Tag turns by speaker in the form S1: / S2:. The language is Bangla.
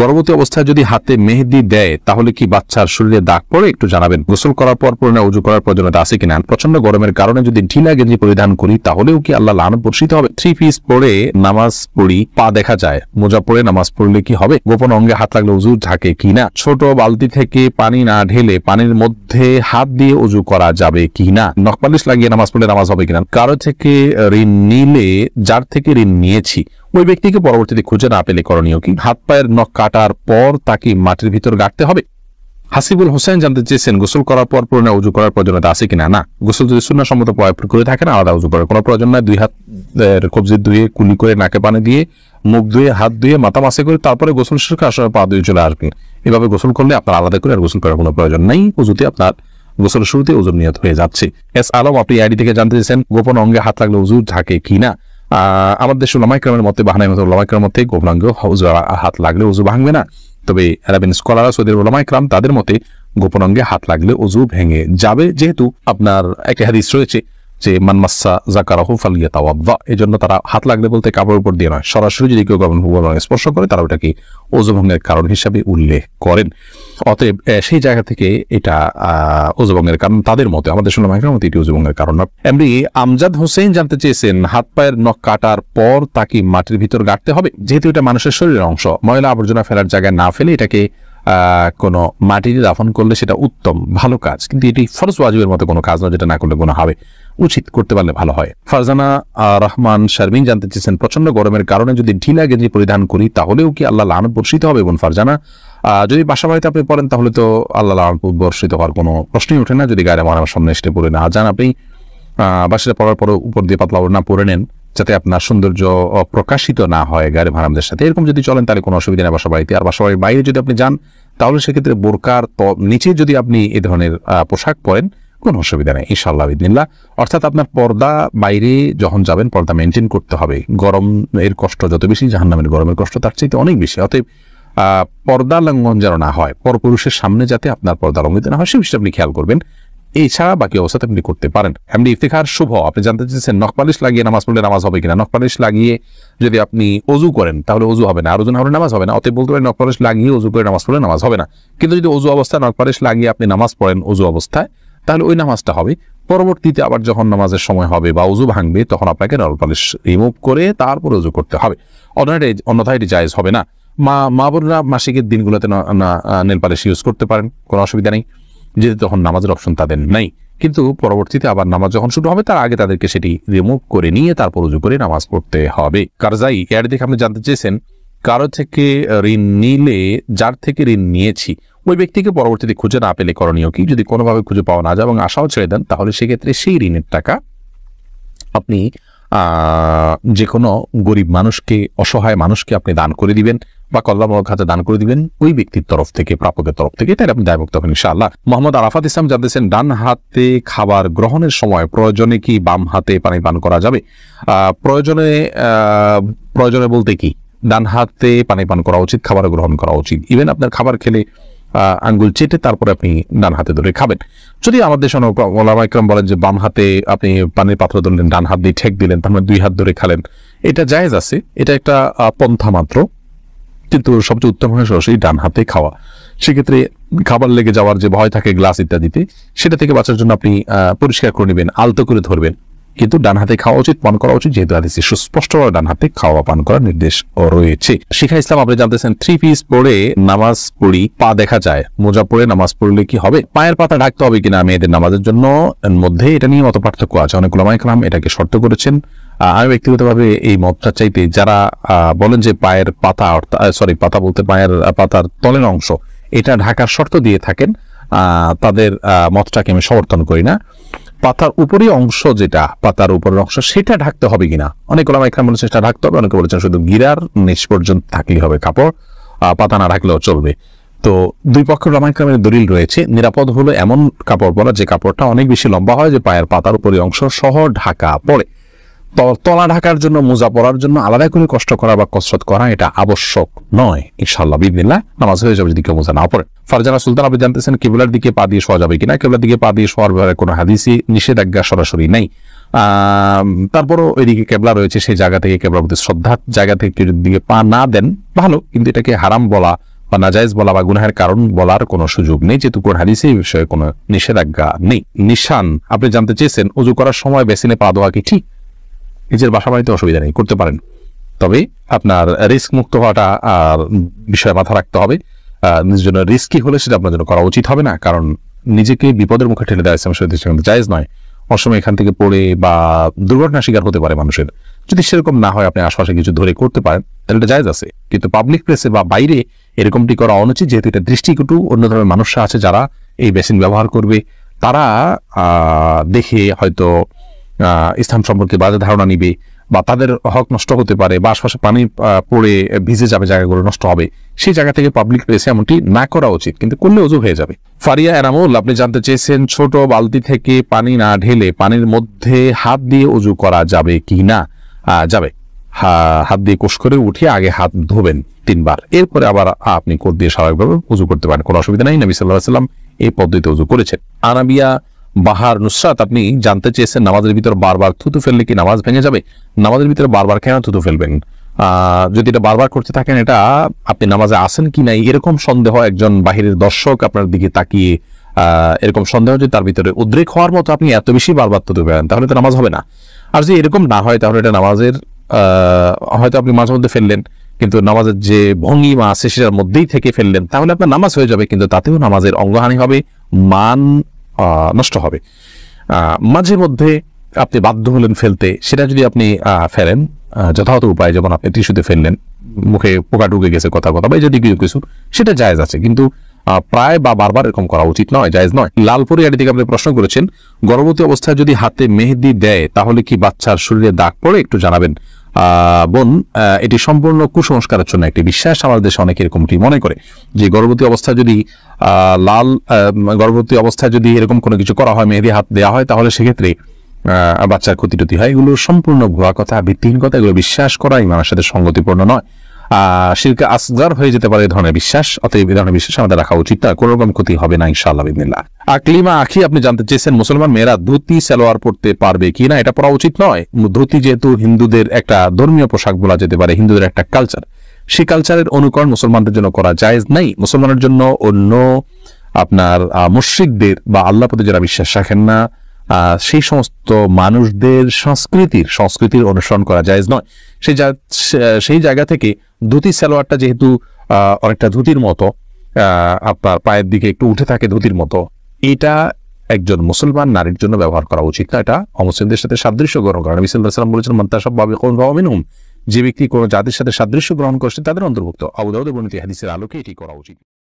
S1: গর্ভবতী অবস্থায় যদি হাতে মেহেদি দেয় তাহলে কি বাচ্চার শরীরে দাগ পড়ে? একটু জানাবেন। গোসল করার পর পরে উজু করার প্রয়োজনীয়তা আছে কিনা? প্রচন্ড গরমের কারণে যদি ঢিলা গেঞ্জি পরিধান করি তাহলেও কি আল্লাহ লানত বর্ষিত হবে? 3 পিস পরে নামাজ পড়ি, পা দেখা যায়, মোজা পরে নামাজ পড়লে কি হবে? গোপন অঙ্গে হাত লাগলে উজু ঝাঁকে কিনা? ছোট বালতি থেকে পানি না ঢেলে পানির মধ্যে হাত দিয়ে উজু করা যাবে কিনা? নখপালিশ লাগিয়ে নামাজ পড়লে নামাজ হবে কিনা? কারো থেকে ঋণ নিলে যার থেকে ঋণ নিয়েছি ওই ব্যক্তিকে পরবর্তীতে খুঁজে না পেলে করণীয় কি? হাত পায়ের নখ কাটার পর তাকে মাটির ভিতর গাড়তে হবে? হাসিবুল হোসেন জানতে চেয়েছেন গোসল করার পর পুরনো উজু করার প্রয়োজনীয়তা আছে কিনা? না, গোসল যদি সুন্নাহ সম্মত করে থাকেন আলাদা উজু করার কোনো প্রয়োজন নাই। 2 হাত কবজি ধুয়ে, কুলি করে, নাকে পানি দিয়ে, মুখ ধুয়ে, হাত ধুয়ে, মাথা মাসে করে তারপরে গোসল শেষ করে আসলে পা ধুয়ে চলে আসবেন। এভাবে গোসল করলে আপনার আলাদা করে আর গোসল করার কোনো প্রয়োজন নাই। উজুতে আপনার গোসলের শুরুতে উজুর নিয়ত হয়ে যাচ্ছে। এস আলম আপনি আইডি থেকে জানতে চেয়েছেন গোপন অঙ্গে হাত লাগলে উজু ঝাঁকে কিনা? আমাদের দেশে উলামায়ে কেরামের মতে, বাহানাই মতে উলামায়ে কেরামের মতে গোপন অঙ্গে হাত লাগলে উজু ভাঙবে না। তবে আরবিন স্কলার সৌদি উলামায়ে কেরাম তাদের মতে গোপন অঙ্গে হাত লাগলে উজু ভেঙে যাবে, যেহেতু আপনার একটা হাদিস রয়েছে যে মান মাসসা যাকারাহু ফালিয়াতাওয়াদ্দা। এজন্য তারা হাত লাগলে বলতে কাপড়ের উপর দিয়ে নয়, সরাসরি যদি কেউ গোপন স্পর্শ করে তারা ওটাকে ওযু ভঙ্গের কারণ হিসাবে উল্লেখ করেন। অতএব সেই জায়গা থেকে এটা ওযু ভঙ্গের কারণ তাদের মতে, আমাদের উলামায়ে মতে এটি ওযু ভঙ্গের কারণ না। এমনি আমজাদ হোসেন জানতে চেয়েছেন হাত পায়ের নখ কাটার পর তাকে মাটির ভিতর গাড়তে হবে? যেহেতু এটা মানুষের শরীরের অংশ, ময়লা আবর্জনা ফেলার জায়গায় না ফেলে এটাকে কোনো মাটিতে দাফন করলে সেটা উত্তম, ভালো কাজ। কিন্তু এটি ফরজ ওয়াজিবের মতো কোনো কাজ নয় যেটা না করলে গুনাহ হবে। উচিত করতে পারলে ভালো হয়। ফারজানা রহমান শারমিন জানতে চেয়েছেন প্রচন্ড গরমের কারণে যদি ঢিলা গেঞ্জি পরিধান করি তাহলেও কি আল্লাহ লানত বর্ষিত হবে? বোন ফারজানা, যদি বাসা বাড়িতে আপনি পড়েন তাহলে তো আল্লাহ লানত বর্ষিত হওয়ার কোনো প্রশ্নই ওঠে না। যদি গায়ে আমার সামনে এসে পড়ে না যান, আপনি বাসাটা পড়ার পর উপর দিয়ে পাতলা না পরে নেন যাতে আপনার সৌন্দর্য প্রকাশিত না হয় গায়ের ভাড়ামদের সাথে। এরকম যদি চলেন তাহলে কোনো অসুবিধা নেই বাসা বাড়িতে। আর বাসা বাড়ির বাইরে যদি আপনি যান তাহলে সেক্ষেত্রে বোরকার নিচে যদি আপনি এ ধরনের পোশাক পরেন কোনো অসুবিধা নেই ইনশাআল্লাহ বিদিনিল্লাহ। অর্থাৎ আপনার পর্দা বাইরে যখন যাবেন পর্দা মেনটেন করতে হবে। গরম এর কষ্ট যত বেশি, জাহান্নামের গরমের কষ্ট তার চাইতে অনেক বেশি। অতএব পর্দা লঙ্ঘন যেন না হয়, পরপুরুষের সামনে যাতে আপনার পর্দা লঙ্ঘিত না হয় সে বিষয়টা আপনি খেয়াল করবেন। এছাড়া বাকি অবস্থাতে আপনি করতে পারেন। এমনি ইফতিখার শুভ আপনি জানতে চেয়েছেন নখপালিশ লাগিয়ে নামাজ পড়লে নামাজ হবে কিনা? নখপালিশ লাগিয়ে যদি আপনি ওযু করেন তাহলে ওযু হবে না, আর ওযু না হলে নামাজ হবে না। অতএব বলতে পারেন নখপালিশ লাগিয়ে ওযু করে নামাজ পড়লে নামাজ হবে না। কিন্তু যদি ওযু অবস্থায় নখপালিশ লাগিয়ে আপনি নামাজ পড়েন ওযু অবস্থায় তাহলে ওই নামাজটা হবে। পরবর্তীতে আবার যখন নামাজের সময় হবে বা ওযু ভাঙবে তখন আপনাকে নখপালিশ রিমুভ করে তারপর ওযু করতে হবে, অন্যথায় এটি জায়েজ হবে না। মা বোনরা মাসিকের দিনগুলোতে নেল পালিশ ইউজ করতে পারেন, কোনো অসুবিধা নেই, যেহেতু তখন নামাজের অপশন তাদের নাই। কিন্তু পরবর্তীতে আবার নামাজ যখন শুরু হবে তার আগে তাদেরকে সেটি রিমুভ করে নিয়ে তারপর উজু করে নামাজ পড়তে হবে। কারজাই এর দিকে আপনি জানতে চেয়েছেন কারো থেকে ঋণ নিলে যার থেকে ঋণ নিয়েছি ওই ব্যক্তিকে পরবর্তীতে খুঁজে না পেলে করণীয় কি? যদি কোনোভাবে খুঁজে পাওয়া না যায় এবং আশাও ছেড়ে দেন তাহলে সেক্ষেত্রে সেই ঋণের টাকা আপনি যে কোনো গরিব মানুষকে, অসহায় মানুষকে আপনি দান করে দিবেন বা কল্যাণমূলক খাতে দান করে দিবেন ওই ব্যক্তির তরফ থেকে, প্রাপকের তরফ থেকে, তাই আপনি দায়মুক্ত হবেন ইনশাআল্লাহ। মোহাম্মদ আরাফাত ইসলাম জানতেছেন ডান হাতে খাবার গ্রহণের সময় প্রয়োজনে কি বাম হাতে পানি পান করা যাবে? প্রয়োজনে বলতে কি ডান হাতে পানি পান করা উচিত, খাবার গ্রহণ করা উচিত। ইভেন আপনার খাবার খেলে আঙ্গুল চেটে তারপরে আপনি ডান হাতে ধরে খাবেন। যদি আমাদের ওলামায়ে কেরাম বলেন যে বাম হাতে আপনি পানির পাত্র ধরলেন, ডান হাত দিয়ে ঠেক দিলেন, তার মানে 2 হাত ধরে খালেন, এটা জায়েজ আছে, এটা একটা পন্থা মাত্র। কিন্তু সবচেয়ে উত্তম হয় সরাসরি ডান হাতে খাওয়া। সেক্ষেত্রে খাবার লেগে যাওয়ার যে ভয় থাকে গ্লাস ইত্যাদিতে, সেটা থেকে বাঁচার জন্য আপনি পরিষ্কার করে নেবেন, আলতো করে ধরবেন। কিন্তু ডান হাতে খাওয়া উচিত, পান করা উচিত, যেহেতু হাদিসে সুস্পষ্টভাবে ডান হাতে খাওয়া পান করার নির্দেশ রয়েছে। শিখা ইসলাম আপনি জানতেছেন 3 পিস পরে নামাজ পড়ি, পা দেখা যায়, মোজা পরে নামাজ পড়লে কি হবে? পায়ের পাতা ঢাকতে হবে কিনা মেয়েদের নামাজের জন্য মধ্যে এটা নিয়ে মত পার্থক্য আছে। অনেক উলামায়ে কেরাম এটাকে শর্ত করেছেন। আমি ব্যক্তিগতভাবে এই মতটা চাইতে যারা বলেন যে পায়ের পাতা, পাতা বলতে পায়ের পাতার তলের অংশ এটা ঢাকার শর্ত দিয়ে থাকেন, তাদের মতটাকে আমি সমর্থন করি না। পাতার উপরের অংশ, যেটা পাতার উপরের অংশ সেটা ঢাকতে হবে কিনা, অনেক ওলামায়ে কেরাম বলেছেন সেটা ঢাকতে হবে, অনেকে বলেছেন শুধু গিরার নিচ পর্যন্ত থাকলেই হবে কাপড়, পাতা না ঢাকলেও চলবে। তো দুই পক্ষের ওলামায়ে কেরামের দলিল রয়েছে। নিরাপদ হলো এমন কাপড় পরা যে কাপড়টা অনেক বেশি লম্বা হয়, যে পায়ের পাতার উপরের অংশ সহ ঢাকা পড়ে। তলা ঢাকার জন্য, মোজা পরার জন্য আলাদা করে কষ্ট করা বা কসরত করা এটা আবশ্যক নয় ইনশাআল্লাহ বিদিনিল্লাহ। নামাজ হয়ে যাবে যদি কেউ মোজা না পড়ে। ফারজানা সুলতান, আপনি জানতেছেন কিবলার দিকে পা দিয়ে শোয়া যাবে কিনা। কিবলার দিকে পা দিয়ে শোয়ার ব্যাপারে কোনো হাদিসি নিষেধাজ্ঞা সরাসরি নেই। তারপরও ওইদিকে কেবলা রয়েছে, সেই জায়গা থেকে কেবলার প্রতি শ্রদ্ধার জায়গা থেকে দিকে পা না দেন ভালো, কিন্তু এটাকে হারাম বলা বা নাজায়েজ বলা বা গুনাহের কারণ বলার কোনো সুযোগ নেই, যেহেতু কোন হাদিসে এই বিষয়ে কোনো নিষেধাজ্ঞা নেই। নিশান, আপনি জানতে চেয়েছেন ওযু করার সময় বেসিনে পা দেওয়া কি ঠিক? নিজের বাসা বাড়িতে অসুবিধা নেই, করতে পারেন, তবে আপনার রিস্ক মুক্ত হওয়াটা বিষয়ে মাথা রাখতে হবে। নিজের জন্য রিস্কি হলে সেটা আপনার জন্য করা উচিত হবে না, কারণ নিজেকে বিপদের মুখে ঠেলে দেওয়া ইসলামের জায়েজ নয়। অসময় এখান থেকে পড়ে বা দুর্ঘটনার শিকার হতে পারে মানুষের। যদি সেরকম না হয়, আপনি আশপাশে কিছু ধরে করতে পারেন, তাহলে এটা জায়েজ আছে। কিন্তু পাবলিক প্লেসে বা বাইরে এরকমটি করা অনুচিত, যেহেতু এটা দৃষ্টিকটু। অন্য ধরনের মানুষরা আছে যারা এই বেসিন ব্যবহার করবে, তারা দেখে হয়তো ইসলাম সম্পর্কে বাজে ধারণা নিবে বা তাদের হক নষ্ট হতে পারে বা আশপাশে পানি পড়ে ভিজে যাবে, জায়গাগুলো নষ্ট হবে। সেই জায়গা থেকে পাবলিক প্লেসে এমনটি না করা উচিত, কিন্তু করলে ওযু হয়ে যাবে। ফারিয়া এনামুল, আপনি জানতে চেয়েছেন ছোট বালতি থেকে পানি না ঢেলে পানির মধ্যে হাত দিয়ে ওযু করা যাবে কি না? যাবে। হাত দিয়ে কোষ করে উঠিয়ে আগে হাত ধোবেন 3 বার, এরপরে আবার আপনি কোট দিয়ে স্বাভাবিকভাবে ওযু করতে পারেন, কোনো অসুবিধা নেই। নবী সাল্লাল্লাহু আলাইহি ওয়াসাল্লাম এই পদ্ধতিতে ওযু করেছেন। আনাবিয়া বাহার নুসরাত, আপনি জানতে চেয়েছেন নামাজের ভিতর বারবার থুতু ফেললে কি নামাজ ভেঙে যাবে? নামাজের ভিতরে বারবার কেন থুতু ফেলবেন? যদি এটা বারবার করতে থাকেন, এটা আপনি নামাজে আসেন কি নাই এরকম সন্দেহ, একজন বাহিরের দর্শক আপনার দিকে তাকিয়ে এরকম সন্দেহ যদি তার ভিতরে উদ্রেক হওয়ার মতো আপনি এত বেশি বারবার থুতু ফেলেন, তাহলে তো নামাজ হবে না। আর যদি এরকম না হয়, তাহলে এটা নামাজের হয়তো আপনি মাঝে মধ্যে ফেললেন, কিন্তু নামাজের যে ভঙ্গিমা আছে সেটার মধ্যেই থেকে ফেললেন, তাহলে আপনার নামাজ হয়ে যাবে, কিন্তু তাতেও নামাজের অঙ্গহানি হবে, মান নষ্ট হবে। মাঝে মধ্যে আপনি বাধ্য হলেন ফেলতে, সেটা যদি আপনি ফেলেন যথাযথ উপায়, যেমন আপনি টিস্যুতে ফেললেন, মুখে পোকা ঢুকে গেছে কথা বা যদি কিছু, সেটা জায়েজ আছে, কিন্তু প্রায় বা বারবার এরকম করা উচিত নয়, জায়েজ নয়। লালপুরি আড়ি থেকে আপনি প্রশ্ন করেছেন গর্ভবতী অবস্থায় যদি হাতে মেহেদি দেয় তাহলে কি বাচ্চার শরীরে দাগ পড়ে? একটু জানাবেন। বোন, এটি সম্পূর্ণ কুসংস্কারের জন্য একটি বিশ্বাস। আমাদের দেশে অনেকে এরকমটি মনে করে যে গর্ভবতী অবস্থায় যদি গর্ভবতী অবস্থায় যদি এরকম কোনো কিছু করা হয়, মেহেদি হাত দেওয়া হয়, তাহলে সেক্ষেত্রে বাচ্চার ক্ষতি টতি হয়। এগুলো সম্পূর্ণ ভুয়া কথা, ভিত্তিহীন কথা। এগুলো বিশ্বাস করা ইমানের সাথে সঙ্গতিপূর্ণ নয়, শিরকে আসগার হয়ে যেতে পারে এই ধরনের বিশ্বাস। অতএব এই ধরনের বিশ্বাস আমাদের রাখা উচিত না, কোনো রকম ক্ষতি হবে না ইনশাআল্লাহ বিদিনিল্লাহ। আকলিমা আখি, আপনি জানতে চেয়েছেন মুসলমান মেয়েরা ধুতি সালোয়ার পরতে পারবে কি না? এটা পরা উচিত নয়। ধুতি যেহেতু হিন্দুদের একটা ধর্মীয় পোশাক বলা যেতে পারে, হিন্দুদের একটা কালচার, সেই কালচারের অনুকরণ মুসলমানদের জন্য করা জায়েজ নাই। মুসলমানের জন্য অন্য আপনার মুশরিকদের বা আল্লাহ প্রতি যারা বিশ্বাস রাখেন না, সেই সমস্ত মানুষদের সংস্কৃতির অনুসরণ করা জায়েজ নয়। সেই জায়গা থেকে ধুতি সালোয়ারটা যেহেতু অনেকটা ধুতির মতো, আপনার পায়ের দিকে একটু উঠে থাকে ধুতির মতো, এটা একজন মুসলমান নারীর জন্য ব্যবহার করা উচিত না। এটা অমুসলিমদের সাথে সাদৃশ্য গ্রহণ করা। নবী সাল্লাল্লাহু আলাইহি ওয়াসাল্লাম বলেছেন মান তাশাব্বাহা বিকওমিন ফাহুয়া মিনহুম, যে ব্যক্তি কোনো জাতির সাথে সাদৃশ্য গ্রহণ করছে তাদের অন্তর্ভুক্ত। আবু দাউদে বর্ণিত হাদিসের আলোকে এটি করা উচিত।